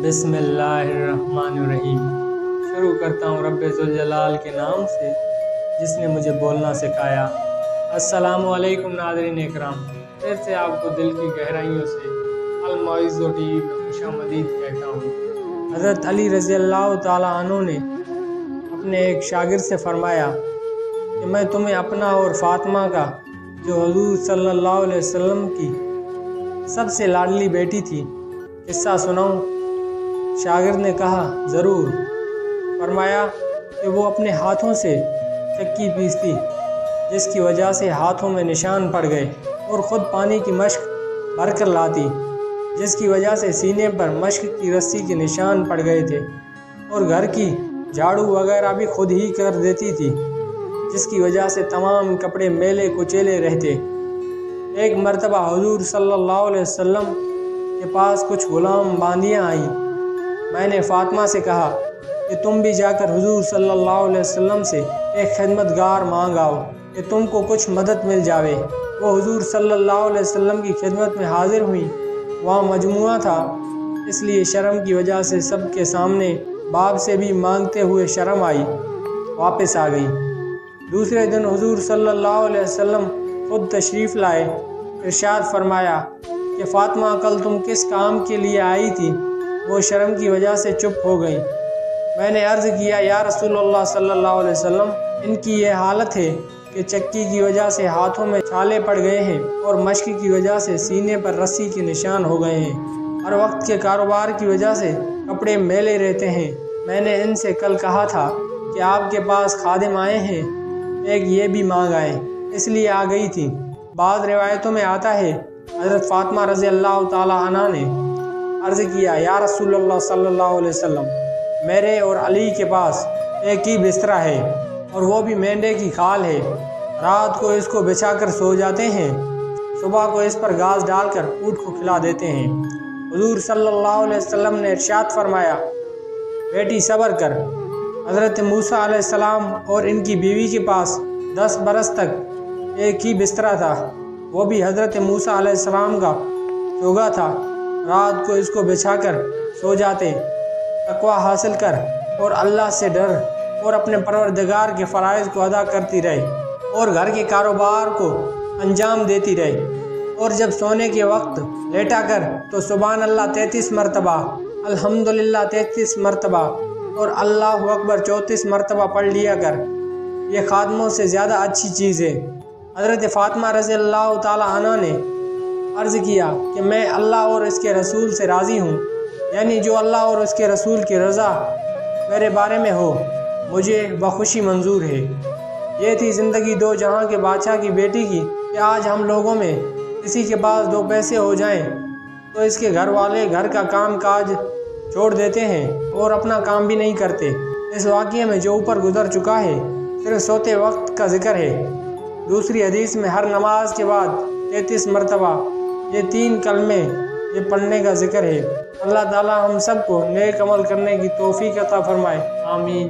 बिस्मिल्लाहिर्रहमानिर्रहीम। शुरू करता हूँ रब्बे ज़ुल जलाल के नाम से जिसने मुझे बोलना सिखाया। अस्सलामु अलैकुम नाज़रीन इकराम, फिर से आपको दिल की गहराइयों से अल मौइज़्ज़ो टीवी में खुशामदीद कहता हूँ। हज़रत अली रज़ी अल्लाह ताला अन्हु ने अपने एक शागिर्द से फरमाया कि मैं तुम्हें अपना और फातिमा का, जो हुज़ूर सल्लल्लाहु अलैहि वसल्लम की सबसे लाडली बेटी थी, किस्सा सुनाऊं। शागिर्द ने कहा, ज़रूर। फरमाया कि वो अपने हाथों से चक्की पीसती, जिसकी वजह से हाथों में निशान पड़ गए, और ख़ुद पानी की मश्क भर कर लाती, जिसकी वजह से सीने पर मश्क की रस्सी के निशान पड़ गए थे, और घर की झाड़ू वगैरह भी खुद ही कर देती थी, जिसकी वजह से तमाम कपड़े मेले कुचेले रहते। एक मर्तबा हुज़ूर सल्लल्लाहु अलैहि वसल्लम के पास कुछ गुलाम बांदियाँ आईं। मैंने फ़ातिमा से कहा कि तुम भी जाकर हुज़ूर सल्लल्लाहु अलैहि वसल्लम से एक खिदमतगार मांग आओ कि तुमको कुछ मदद मिल जावे। वो हुज़ूर सल्लल्लाहु अलैहि वसल्लम की खिदमत में हाजिर हुई। वहाँ मजमुआ था, इसलिए शर्म की वजह से सबके सामने बाप से भी मांगते हुए शर्म आई, वापस आ गई। दूसरे दिन हुज़ूर सल्लल्लाहु अलैहि वसल्लम खुद तशरीफ़ लाए। इरशाद फरमाया कि फ़ातिमा, कल तुम किस काम के लिए आई थी? वो शर्म की वजह से चुप हो गई। मैंने अर्ज़ किया, या रसूलल्लाह सल्लल्लाहु अलैहि वसल्लम, इनकी ये हालत है कि चक्की की वजह से हाथों में छाले पड़ गए हैं और मश्क की वजह से सीने पर रस्सी के निशान हो गए हैं। हर वक्त के कारोबार की वजह से कपड़े मेले रहते हैं। मैंने इनसे कल कहा था कि आपके पास खादिम आए हैं, एक ये भी मांग आए, इसलिए आ गई थी। बाद रिवायतों में आता है, हज़रत फ़ातिमा रज़ी अल्लाह ताला अन्हा ने अर्ज़ किया, या रसूलल्लाह सल्लल्लाहु अलैहि वसल्लम, मेरे और अली के पास एक ही बिस्तरा है, और वो भी मेंढे की खाल है। रात को इसको बिछाकर सो जाते हैं, सुबह को इस पर घास डालकर ऊँट को खिला देते हैं। हुज़ूर सल्लल्लाहु अलैहि वसल्लम ने इरशाद फरमाया, बेटी सब्र कर। हज़रत मूसा अलैहिस्सलाम और इनकी बीवी के पास 10 बरस तक एक ही बिस्तरा था, वो भी हज़रत मूसा अलैहिस्सलाम का चोगा था। रात को इसको बिछाकर सो जाते। तकवा हासिल कर और अल्लाह से डर और अपने परवरदिगार के फ़राइज़ को अदा करती रहे, और घर के कारोबार को अंजाम देती रहे। और जब सोने के वक्त लेटा कर तो सुभान अल्लाह 33 मरतबा, अल्हम्दुलिल्लाह 33 मरतबा और अल्लाहु अकबर 34 मरतबा पढ़ लिया कर। ये खादमों से ज़्यादा अच्छी चीज़ है। हज़रत फ़ातिमा रज़ी अल्लाह ताला अन्हा ने अर्ज़ किया कि मैं अल्लाह और इसके रसूल से राज़ी हूँ, यानी जो अल्लाह और उसके रसूल की रज़ा मेरे बारे में हो, मुझे बखुशी मंजूर है। ये थी ज़िंदगी दो जहां के बादशाह की बेटी की, कि आज हम लोगों में किसी के पास 2 पैसे हो जाएं तो इसके घर वाले घर का काम काज छोड़ देते हैं और अपना काम भी नहीं करते। इस वाक़ये में जो ऊपर गुजर चुका है सिर्फ सोते वक्त का जिक्र है। दूसरी हदीस में हर नमाज के बाद 33 मरतबा ये 3 कलमे ये पढ़ने का जिक्र है। अल्लाह ताला हम सबको नेक अमल करने की तौफीक अता फरमाए। आमीन।